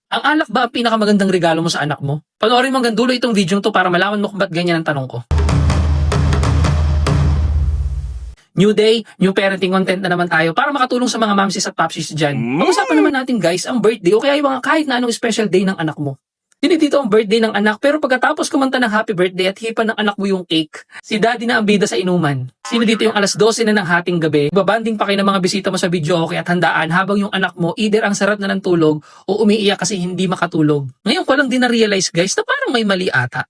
Ang alak ba ang pinakamagandang regalo mo sa anak mo? Panoorin mo hanggang dulo itong video to para malaman mo kung ba't ganyan ang tanong ko. New day, new parenting content na naman tayo para makatulong sa mga mamsis at papsis dyan. Pag-usapan naman natin guys ang birthday o kaya yung mga kahit na anong special day ng anak mo. Hindi dito ang birthday ng anak pero pagkatapos kumanta ng happy birthday at hipan ng anak mo yung cake, si daddy na ang bida sa inuman. Sino dito yung alas 12 na ng hating gabi, babanding pa kayo ng mga bisita mo sa video okay at handaan habang yung anak mo either ang sarap na ng tulog o umiiyak kasi hindi makatulog. Ngayon ko lang din na-realize guys na parang may mali ata.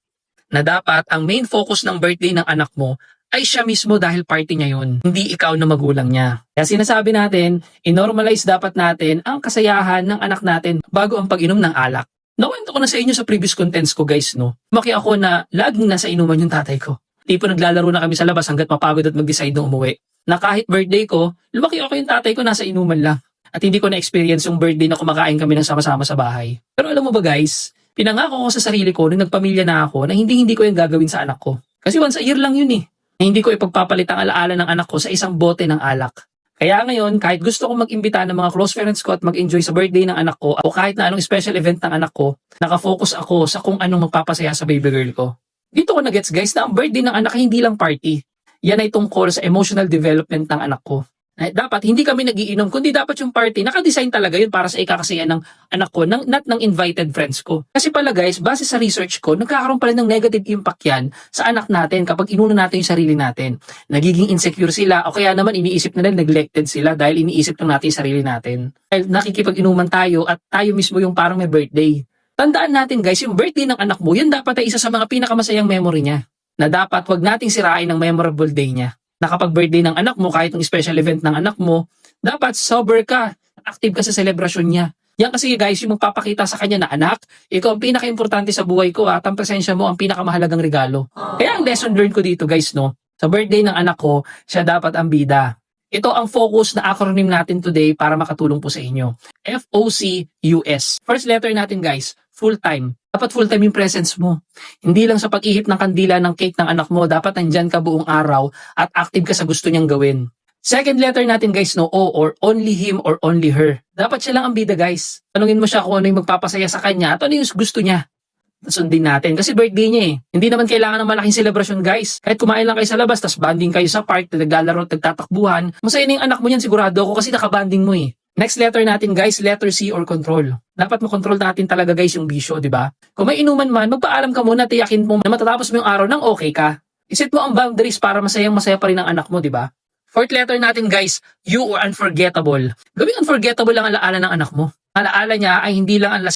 Na dapat ang main focus ng birthday ng anak mo ay siya mismo dahil party niya yun, hindi ikaw na magulang niya. Kaya sinasabi natin, i-normalize dapat natin ang kasayahan ng anak natin bago ang pag-inom ng alak. Nawento ko na sa inyo sa previous contents ko guys, no? Lumaki ako na laging nasa inuman yung tatay ko. Tipo naglalaro na kami sa labas hanggat mapagod at mag-decide na umuwi. Na kahit birthday ko, lumaki ako yung tatay ko nasa inuman lang. At hindi ko na-experience yung birthday na kumakain kami ng sama-sama sa bahay. Pero alam mo ba guys, pinangako ko sa sarili ko nung nagpamilya na ako na hindi ko yung gagawin sa anak ko. Kasi once a year lang yun eh. Na hindi ko ipagpapalit ang alaala ng anak ko sa isang bote ng alak. Kaya ngayon, kahit gusto ko mag-imbita ng mga close friends ko at mag-enjoy sa birthday ng anak ko o kahit na anong special event ng anak ko, nakafocus ako sa kung anong magpapasaya sa baby girl ko. Dito ko na-gets guys na ang birthday ng anak ay hindi lang party. Yan ay tungkol sa emotional development ng anak ko. Dapat hindi kami nagiinom kundi dapat yung party naka-design talaga yun para sa ikakasaya ng anak ko, not ng invited friends ko. Kasi pala guys, base sa research ko, nagkakaroon pala ng negative impact yan sa anak natin kapag inuna natin yung sarili natin. Nagiging insecure sila o kaya naman iniisip nila neglected sila dahil iniisip lang natin yung sarili natin. Dahil nakikipag-inuman tayo at tayo mismo yung parang may birthday. Tandaan natin guys, yung birthday ng anak mo, yan dapat ay isa sa mga pinakamasayang memory niya. Na dapat wag nating sirain ang memorable day niya. Na kapag birthday ng anak mo, kahit yung special event ng anak mo, dapat sober ka, active ka sa celebration niya. Yan kasi guys, yung magpapakita sa kanya na anak, ikaw ang pinaka-importante sa buhay ko at ang presensya mo ang pinakamahalagang regalo. Kaya ang lesson learned ko dito guys, no, sa birthday ng anak ko, siya dapat ang bida. Ito ang focus na acronym natin today para makatulong po sa inyo. FOCUS. First letter natin guys, full-time. Dapat full-time yung presence mo. Hindi lang sa pag-ihip ng kandila ng cake ng anak mo, dapat nandyan ka buong araw at active ka sa gusto niyang gawin. Second letter natin guys, no, O or only him or only her. Dapat siya lang ang bida guys. Tanungin mo siya kung ano yung magpapasaya sa kanya at ano yung gusto niya. Sundin natin kasi birthday niya eh. Hindi naman kailangan ng malaking celebration guys. Kahit kumain lang kayo sa labas, tas banding kayo sa park, naglalaro, nagtatakbuhan. Masaya na yung anak mo yan, sigurado ako kasi nakabanding mo eh. Next letter natin guys, letter C or control. Dapat mo-control natin talaga guys yung bisyo, di ba? Kung may inuman man, magpaalam ka muna, tiyakin mo na matatapos mo yung araw nang okay ka. Iset mo ang boundaries para masaya pa rin ang anak mo, di ba? Fourth letter natin guys, U or unforgettable. Gawing unforgettable lang alaala ng anak mo. Alaala niya ay hindi lang ang